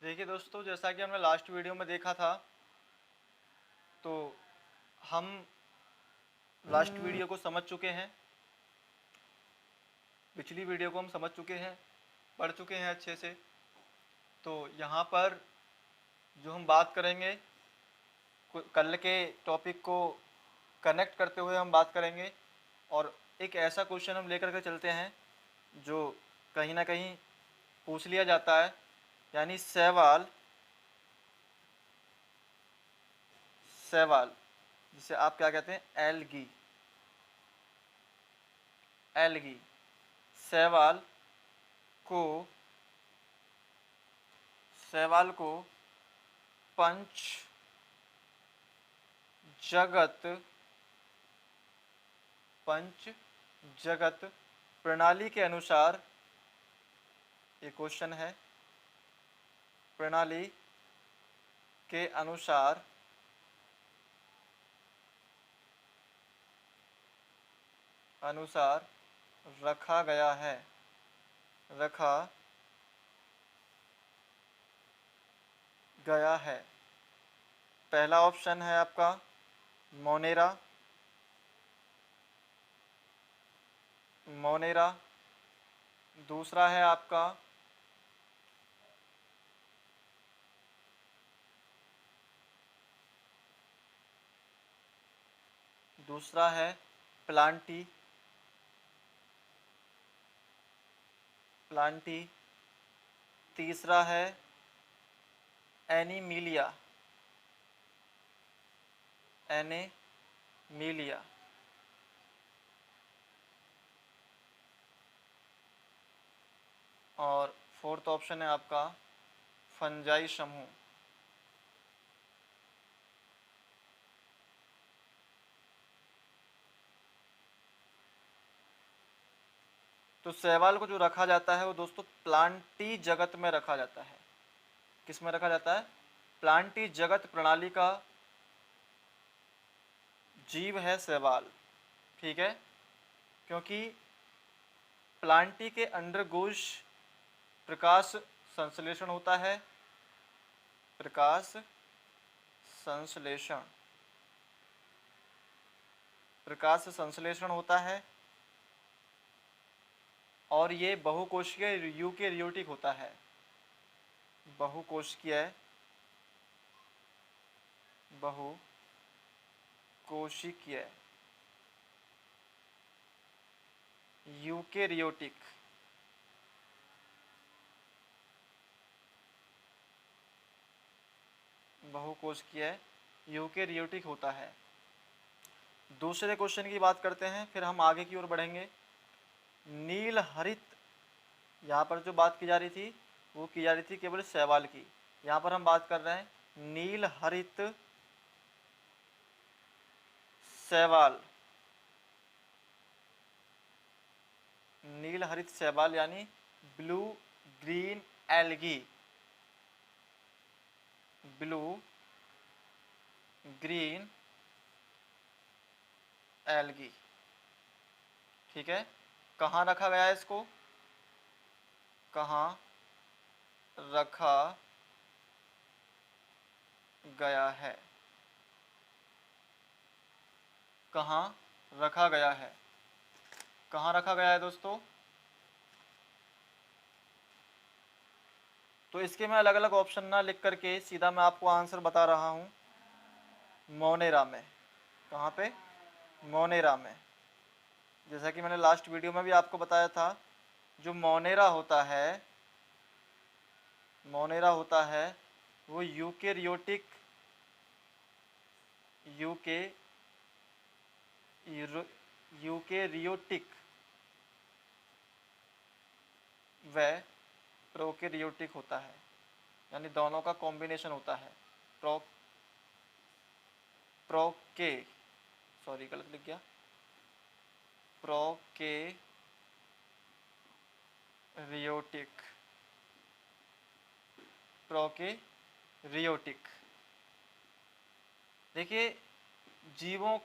देखिए दोस्तों, जैसा कि हमने लास्ट वीडियो में देखा था, तो हम लास्ट वीडियो को समझ चुके हैं। पिछली वीडियो को हम समझ चुके हैं, पढ़ चुके हैं अच्छे से। तो यहाँ पर जो हम बात करेंगे, कल के टॉपिक को कनेक्ट करते हुए हम बात करेंगे। और एक ऐसा क्वेश्चन हम लेकर के चलते हैं जो कहीं ना कहीं पूछ लिया जाता है, यानी सवाल सवाल जिसे आप क्या कहते हैं, एलगी। एलगी सवाल को सवाल को पंच जगत प्रणाली के अनुसार, ये क्वेश्चन है, प्रणाली के अनुसार रखा गया है। पहला ऑप्शन है आपका मोनेरा। दूसरा है आपका प्लांटी। तीसरा है एनीमिलिया। और फोर्थ ऑप्शन है आपका फंजाई समूह। तो शैवाल को जो रखा जाता है वो दोस्तों प्लांटी जगत में रखा जाता है। किस में रखा जाता है? प्लांटी जगत प्रणाली का जीव है शैवाल। ठीक है, क्योंकि प्लांटी के अंडरगोश प्रकाश संश्लेषण होता है। प्रकाश संश्लेषण होता है और ये बहुकोशिकीय यूकेरियोटिक होता है। बहुकोशिकीय यूकेरियोटिक यूकेरियोटिक होता है। दूसरे क्वेश्चन की बात करते हैं, फिर हम आगे की ओर बढ़ेंगे। नील हरित, यहाँ पर जो बात की जा रही थी वो की जा रही थी केवल शैवाल की। यहाँ पर हम बात कर रहे हैं नील हरित शैवाल यानी ब्लू ग्रीन एल्गी। ठीक है, कहाँ रखा गया है इसको? कहाँ रखा गया है? कहाँ रखा गया है? कहाँ रखा गया है दोस्तों? तो इसके मैं अलग अलग ऑप्शन ना लिख करके सीधा मैं आपको आंसर बता रहा हूँ। मोनेरा में। कहाँ पे? मोनेरा में। जैसा कि मैंने लास्ट वीडियो में भी आपको बताया था, जो मोनेरा होता है वो यूकेरियोटिक व प्रोकैरियोटिक होता है, यानी दोनों का कॉम्बिनेशन होता है। गलत लिख गया। प्रोकैरियोटिक। देखिए, जीवों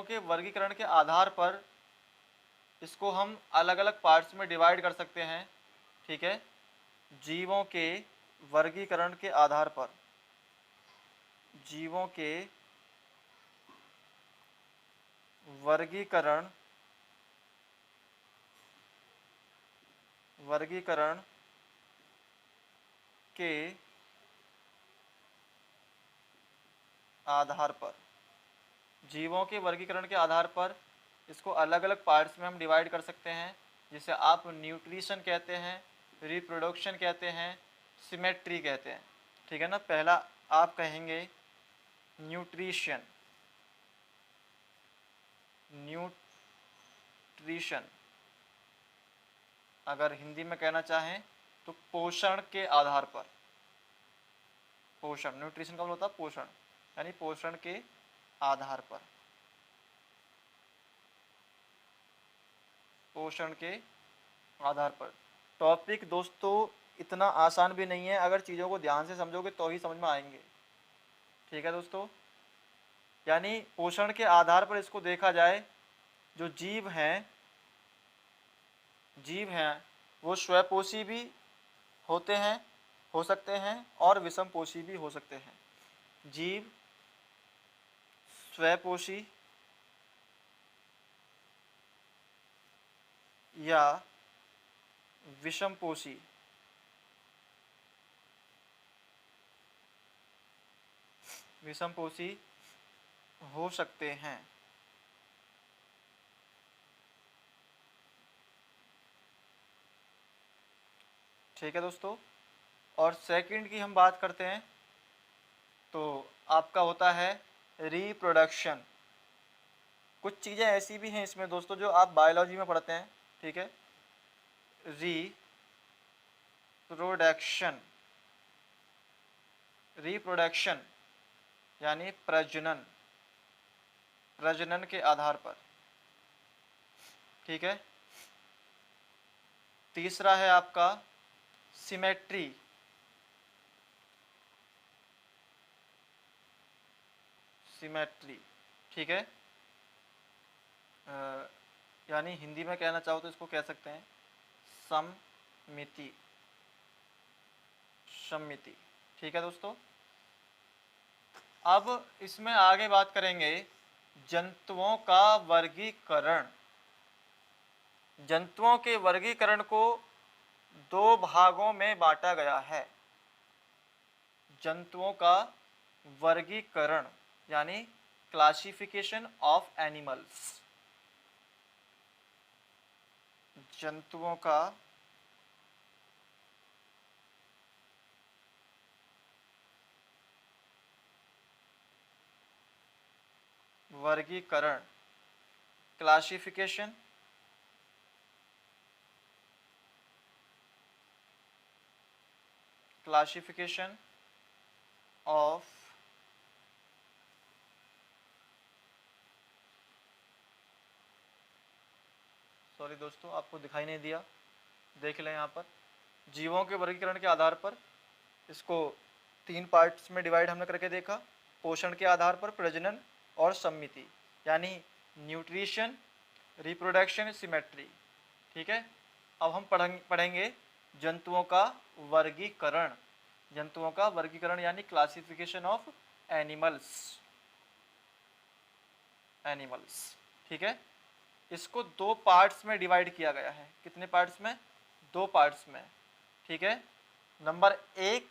के वर्गीकरण के आधार पर इसको हम अलग अलग पार्ट्स में डिवाइड कर सकते हैं। ठीक है, जीवों के वर्गीकरण के आधार पर, जीवों के वर्गीकरण वर्गीकरण के आधार पर, जीवों के वर्गीकरण के आधार पर इसको अलग अलग पार्ट्स में हम डिवाइड कर सकते हैं, जिसे आप न्यूट्रिशन कहते हैं, रिप्रोडक्शन कहते हैं, सिमेट्री कहते हैं। ठीक है ना। पहला आप कहेंगे न्यूट्रिशन, न्यूट्रिशन अगर हिंदी में कहना चाहें तो पोषण के आधार पर, पोषण, न्यूट्रिशन का मतलब होता है पोषण, यानी पोषण के आधार पर, पोषण के आधार पर। टॉपिक दोस्तों इतना आसान भी नहीं है, अगर चीज़ों को ध्यान से समझोगे तो ही समझ में आएंगे। ठीक है दोस्तों, यानी पोषण के आधार पर इसको देखा जाए, जो जीव हैं वो स्वपोषी भी होते हैं, हो सकते हैं, और विषमपोषी भी हो सकते हैं। जीव स्वपोषी या विषमपोषी हो सकते हैं। ठीक है दोस्तों, और सेकंड की हम बात करते हैं तो आपका होता है रिप्रोडक्शन। कुछ चीज़ें ऐसी भी हैं इसमें दोस्तों जो आप बायोलॉजी में पढ़ते हैं। ठीक है, रिप्रोडक्शन, रिप्रोडक्शन यानी प्रजनन, प्रजनन के आधार पर। ठीक है, तीसरा है आपका सिमेट्री, सिमेट्री। ठीक है, यानी हिंदी में कहना चाहो तो इसको कह सकते हैं सममिति, सममिति। ठीक है दोस्तों, अब इसमें आगे बात करेंगे जंतुओं का वर्गीकरण। जंतुओं के वर्गीकरण को दो भागों में बांटा गया है। जंतुओं का वर्गीकरण यानी क्लासिफिकेशन ऑफ एनिमल्स, जंतुओं का वर्गीकरण, क्लासिफिकेशन क्लासिफिकेशन ऑफ सॉरी दोस्तों, आपको दिखाई नहीं दिया, देख लें। यहाँ पर जीवों के वर्गीकरण के आधार पर इसको तीन पार्ट्स में डिवाइड हमने करके देखा। पोषण के आधार पर, प्रजनन और सममिति, यानी न्यूट्रिशन, रिप्रोडक्शन, सिमेट्री। ठीक है, अब हम पढ़ेंगे जंतुओं का वर्गीकरण। जंतुओं का वर्गीकरण यानी क्लासिफिकेशन ऑफ एनिमल्स, एनिमल्स। ठीक है, इसको दो पार्ट्स में डिवाइड किया गया है। कितने पार्ट्स में? दो पार्ट्स में। ठीक है, नंबर एक,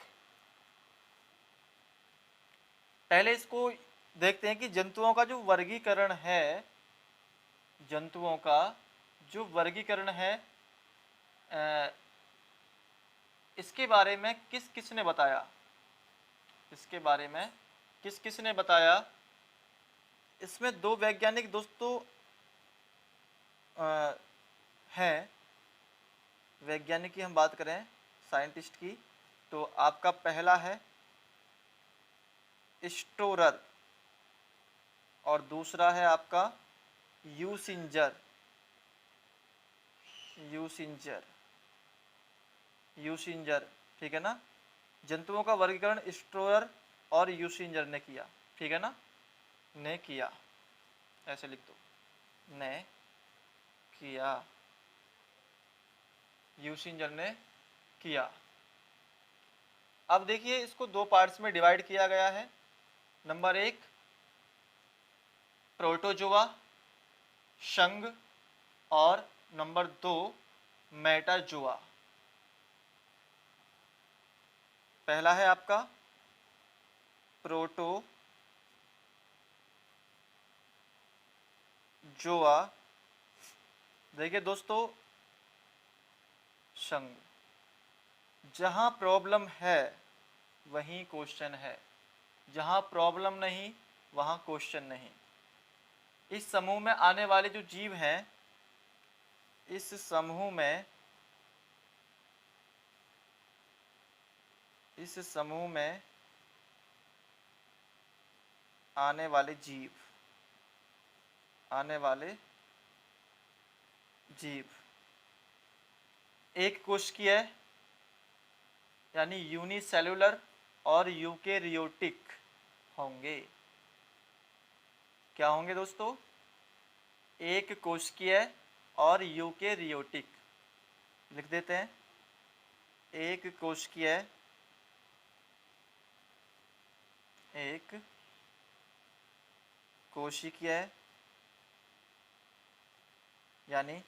पहले इसको देखते हैं कि जंतुओं का जो वर्गीकरण है, जंतुओं का जो वर्गीकरण है इसके बारे में किस किस ने बताया, इसके बारे में किस किस ने बताया। इसमें दो वैज्ञानिक दोस्तों हैं। वैज्ञानिक की हम बात करें, साइंटिस्ट की, तो आपका पहला है स्टोरर और दूसरा है आपका यूसिंजर, यूसिंजर, यूसिंजर। ठीक है ना। जंतुओं का वर्गीकरण स्टोरर और यूसिंजर ने किया। ठीक है ना, ने किया, ऐसे लिख दो, ने किया, यूसिंजर ने किया। अब देखिए इसको दो पार्ट्स में डिवाइड किया गया है। नंबर 1 प्रोटोजोआ संघ और नंबर 2 मेटाजोआ। पहला है आपका प्रोटोजोआ। देखिए दोस्तों, संघ, जहां प्रॉब्लम है वहीं क्वेश्चन है, जहां प्रॉब्लम नहीं वहां क्वेश्चन नहीं। इस समूह में आने वाले जो जीव हैं, इस समूह में आने वाले जीव एक कोशिकीय यानी यूनिसेल्युलर और यूकेरियोटिक होंगे। क्या होंगे दोस्तों? एक कोशिकीय और यूकेरियोटिक। लिख देते हैं, एक कोशिकीय यानी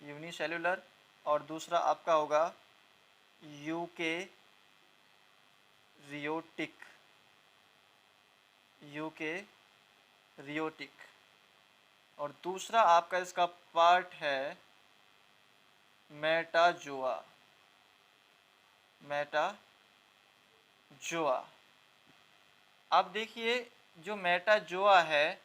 यूनिसेल्युलर और दूसरा आपका होगा यूकेरियोटिक और दूसरा आपका इसका पार्ट है मेटाजोआ। अब देखिए जो मेटाजोआ है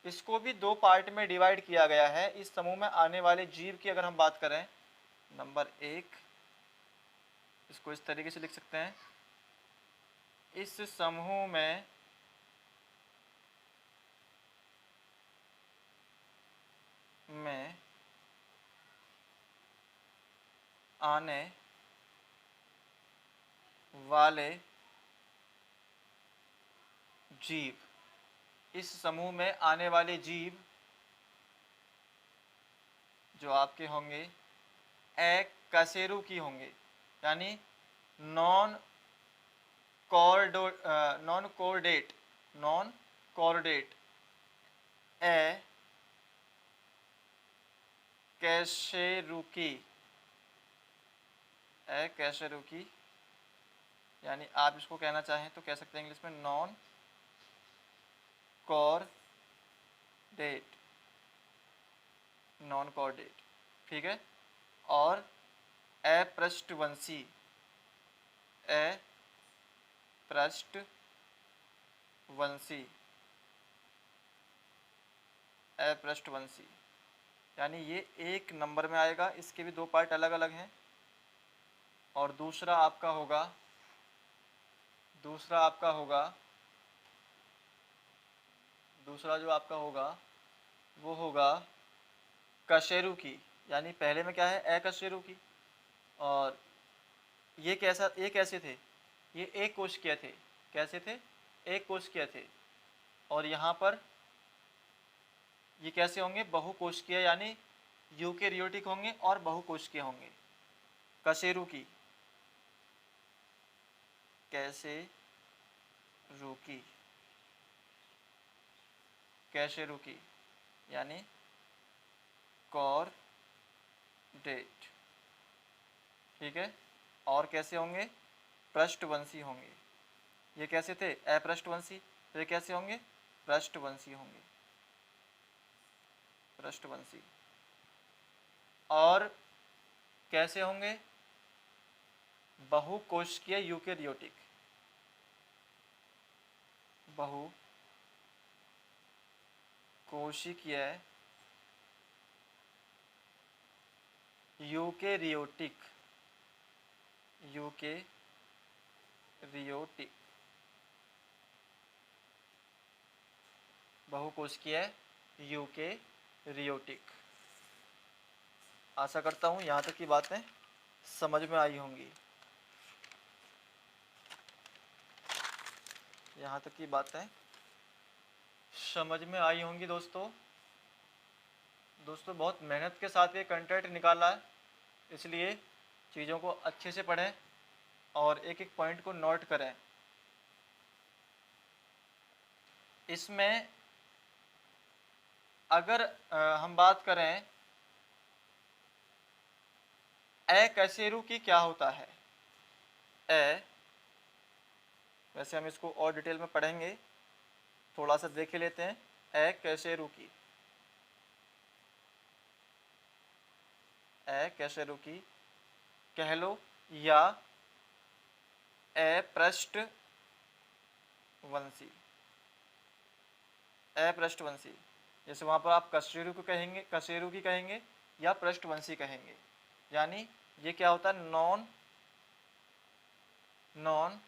इसको भी दो पार्ट में डिवाइड किया गया है। इस समूह में आने वाले जीव की अगर हम बात करें, नंबर 1 इसको इस तरीके से लिख सकते हैं, इस समूह में आने वाले जीव, इस समूह में आने वाले जीव जो आपके होंगे अकशेरुकी होंगे, यानी नॉन कॉर्डेट अकशेरुकी, यानी आप इसको कहना चाहें तो कह सकते हैं इंग्लिश में नॉन कॉर्डेट, ठीक है। और अपृष्ठवंशी यानी ये एक नंबर में आएगा। इसके भी दो पार्ट अलग अलग हैं। और दूसरा जो आपका होगा वो होगा कशेरुकी, यानी पहले में क्या है अकशेरुकी। और ये कैसे थे? ये एक कोशिकीय थे। कैसे थे? एक कोशिकीय थे। और यहाँ पर ये कैसे होंगे? बहुकोशिकीय, यानी यूकेरियोटिक होंगे और बहुकोशिकीय होंगे। कशेरुकी यानी कॉर्डेट, ठीक है। और कैसे होंगे? पृष्ठवंशी होंगे। ये कैसे थे? अपृष्ठवंशी। तो ये कैसे होंगे? पृष्ठवंशी होंगे। और कैसे होंगे? बहुकोशिकीय यूकेरियोटिक। बहुकोशिकीय यूकेरियोटिक बहुकोशिकीय यूकेरियोटिक। आशा करता हूँ यहाँ तक की बातें समझ में आई होंगी। यहाँ तक की बातें समझ में आई होंगी दोस्तों। दोस्तों बहुत मेहनत के साथ ये कंटेंट निकाला है, इसलिए चीज़ों को अच्छे से पढ़ें और एक एक पॉइंट को नोट करें। इसमें अगर हम बात करें ए कैसेरू की क्या होता है, ए, वैसे हम इसको और डिटेल में पढ़ेंगे, थोड़ा सा देख लेते हैं। ए कैसेरू की, ए कैसेरू की कह लो, या ए पृष्ठवंशी, ए पृष्ठवंशी, जैसे वहाँ पर आप कशेरू को कहेंगे, कशेरू की कहेंगे या पृष्ठवंशी कहेंगे। यानी ये क्या होता है, नॉन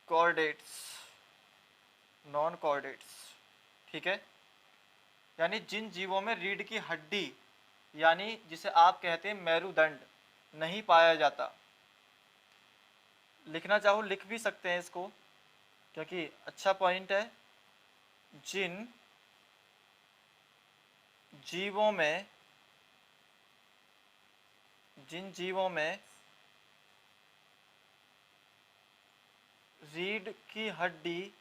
कॉर्डेट्स, नॉन कॉर्डेट्स, ठीक है। यानी जिन जीवों में रीढ़ की हड्डी यानी जिसे आप कहते हैं मेरुदंड नहीं पाया जाता। लिखना चाहो लिख भी सकते हैं इसको, क्योंकि अच्छा पॉइंट है। जिन जीवों में रीढ़ की हड्डी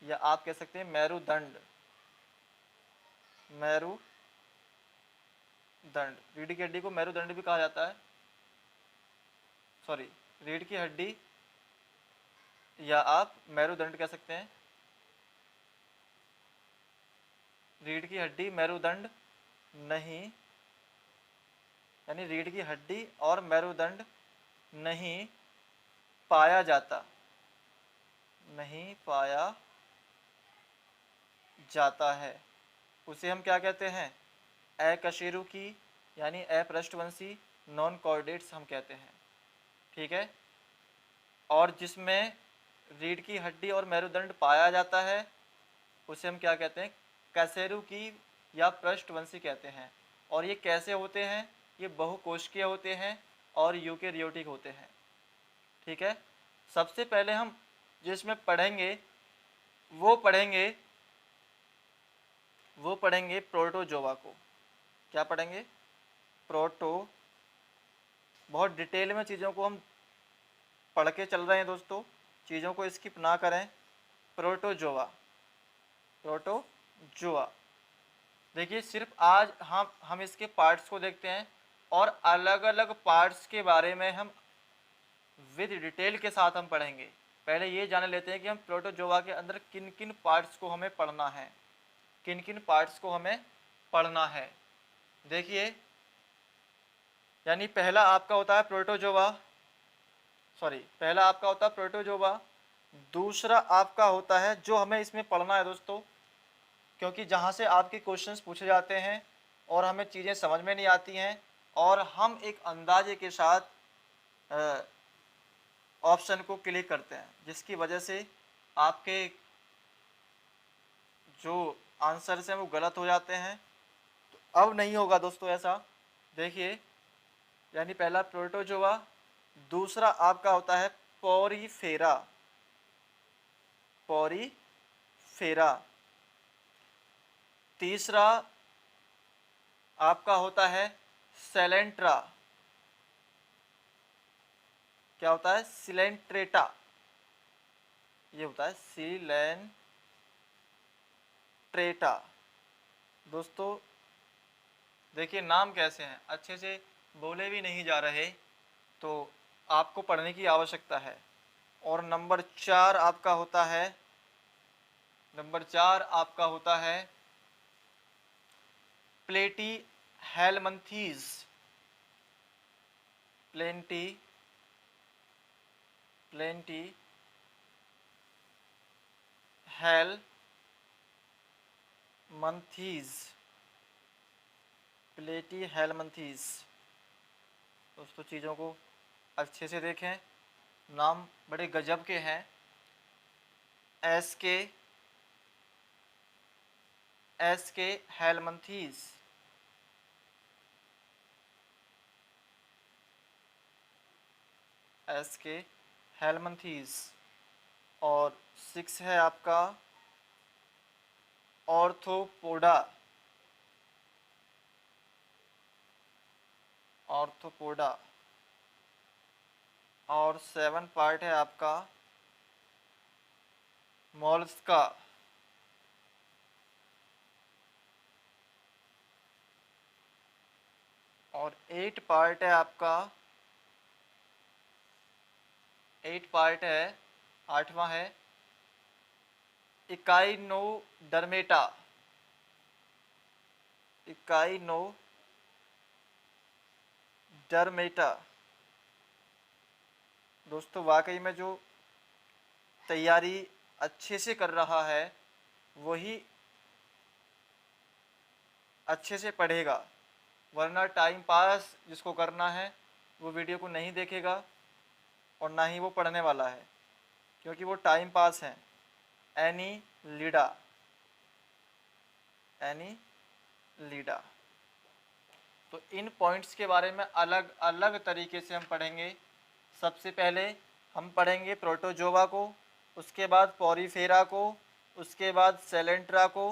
या आप कह सकते हैं मेरुदंड, रीढ़ की हड्डी को मेरुदंड भी कहा जाता है, सॉरी, रीढ़ की हड्डी या आप मेरुदंड कह सकते हैं। रीढ़ की हड्डी मेरुदंड नहीं, यानी रीढ़ की हड्डी और मेरुदंड नहीं पाया जाता, नहीं पाया जाता है, उसे हम क्या कहते हैं, अकशेरुकी यानी अपृष्ठवंशी, नॉन कॉर्डेट्स हम कहते हैं, ठीक है। और जिसमें रीढ़ की हड्डी और मेरुदंड पाया जाता है उसे हम क्या कहते हैं, कशेरुकी या पृष्ठवंशी कहते हैं। और ये कैसे होते हैं, ये बहुकोशिकीय होते हैं और यूकेरियोटिक होते हैं, ठीक है। सबसे पहले हम जिसमें पढ़ेंगे वो पढ़ेंगे प्रोटोजोआ को। क्या पढ़ेंगे, प्रोटो, बहुत डिटेल में चीज़ों को हम पढ़ के चल रहे हैं दोस्तों, चीज़ों को स्किप ना करें। प्रोटोजोआ, देखिए सिर्फ आज हम इसके पार्ट्स को देखते हैं और अलग अलग पार्ट्स के बारे में हम विद डिटेल के साथ हम पढ़ेंगे। पहले ये जान लेते हैं कि हम प्रोटोजोआ के अंदर किन किन पार्ट्स को हमें पढ़ना है, किन किन पार्ट्स को हमें पढ़ना है। देखिए, यानी पहला आपका होता है प्रोटोजोआ, दूसरा आपका होता है जो हमें इसमें पढ़ना है दोस्तों, क्योंकि जहाँ से आपके क्वेश्चंस पूछे जाते हैं और हमें चीज़ें समझ में नहीं आती हैं और हम एक अंदाजे के साथ ऑप्शन को क्लिक करते हैं, जिसकी वजह से आपके जो आंसर्स हैं वो गलत हो जाते हैं। तो अब नहीं होगा दोस्तों ऐसा। देखिए, यानी पहला प्रोटोजोआ, दूसरा आपका होता है पोरीफेरा, तीसरा आपका होता है सेलेंट्रा, क्या होता है, सिलेंट्रेटा, ये होता है सिलेंट्रेटा। दोस्तों देखिए नाम कैसे हैं, अच्छे से बोले भी नहीं जा रहे, तो आपको पढ़ने की आवश्यकता है। और नंबर 4 आपका होता है प्लेटी हेलमंथीज, प्लेटी हेलमंथीज। दोस्तों चीज़ों को अच्छे से देखें, नाम बड़े गजब के हैं। एस के हेलमंथीज, और 6 है आपका ऑर्थोपोडा। ऑर्थोपोडा। और 7 पार्ट है आपका मोलस्का। और 8 पार्ट है आपका, 8 पार्ट है, 8वां है इकाइनोडर्मेटा। इकाइनोडर्मेटा। दोस्तों वाकई में जो तैयारी अच्छे से कर रहा है वही अच्छे से पढ़ेगा, वरना टाइम पास जिसको करना है वो वीडियो को नहीं देखेगा और ना ही वो पढ़ने वाला है, क्योंकि वो टाइम पास है। एनीलिडा। एनीलिडा। तो इन पॉइंट्स के बारे में अलग अलग तरीके से हम पढ़ेंगे। सबसे पहले हम पढ़ेंगे प्रोटोजोआ को, उसके बाद पॉरीफेरा को, उसके बाद सेलेंट्रा को,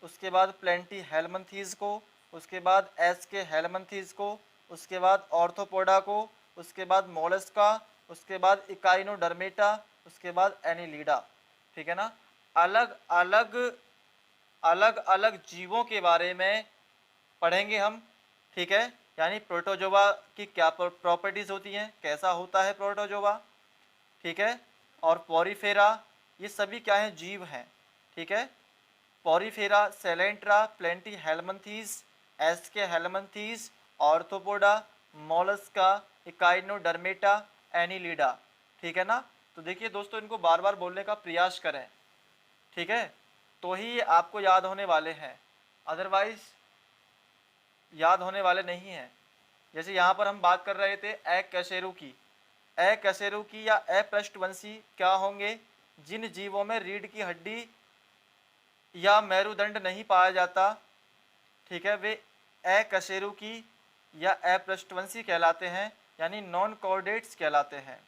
उसके बाद प्लेंटी हेलमंथीज को, उसके बाद एस के हेलमंथीज को, उसके बाद ऑर्थोपोडा को, उसके बाद मोलस्का, उसके बाद इकाइनोडर्मेटा, उसके बाद एनीलिडा। ठीक है ना। अलग अलग अलग अलग जीवों के बारे में पढ़ेंगे हम। ठीक है। यानी प्रोटोजोआ की क्या प्रॉपर्टीज होती हैं, कैसा होता है प्रोटोजोआ। ठीक है। और पॉरीफेरा, ये सभी क्या हैं, जीव हैं। ठीक है। Porifera, Coelenterata, Platyhelminthes, Aschelminthes, Arthropoda, Mollusca, Echinodermata, Annelida. ठीक है ना। तो देखिए दोस्तों, इनको बार बार बोलने का प्रयास करें। ठीक है। तो ही आपको याद होने वाले हैं, अदरवाइज याद होने वाले नहीं हैं। जैसे यहाँ पर हम बात कर रहे थे एकशेरु की। एकशेरु की या अपृष्ठवंशी क्या होंगे, जिन जीवों में रीढ़ की हड्डी या मेरुदंड नहीं पाया जाता। ठीक है। वे एकशेरुकी या अपृष्ठवंशी कहलाते हैं, यानी नॉन कॉर्डेट्स कहलाते हैं।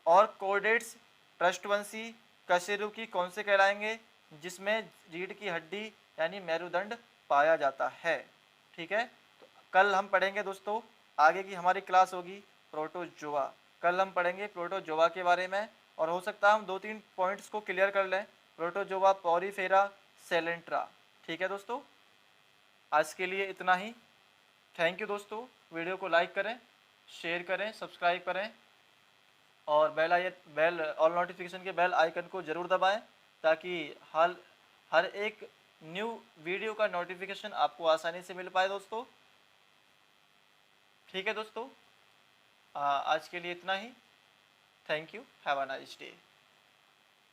और कॉर्डेट्स, पृष्ठवंशी, कशेरुकी कौन से कहलाएंगे, जिसमें रीढ़ की हड्डी यानी मेरुदंड पाया जाता है। ठीक है। तो कल हम पढ़ेंगे दोस्तों, आगे की हमारी क्लास होगी प्रोटोजोआ। कल हम पढ़ेंगे प्रोटोजोआ के बारे में, और हो सकता है हम 2-3 पॉइंट्स को क्लियर कर लें, प्रोटोजोआ, पॉरीफेरा, सेलेंट्रा। ठीक है दोस्तों, आज के लिए इतना ही। थैंक यू दोस्तों। वीडियो को लाइक करें, शेयर करें, सब्सक्राइब करें, और बेल ऑल नोटिफिकेशन के बेल आइकन को ज़रूर दबाएं, ताकि हर एक न्यू वीडियो का नोटिफिकेशन आपको आसानी से मिल पाए दोस्तों। ठीक है दोस्तों, आज के लिए इतना ही। Thank you. Have a nice day.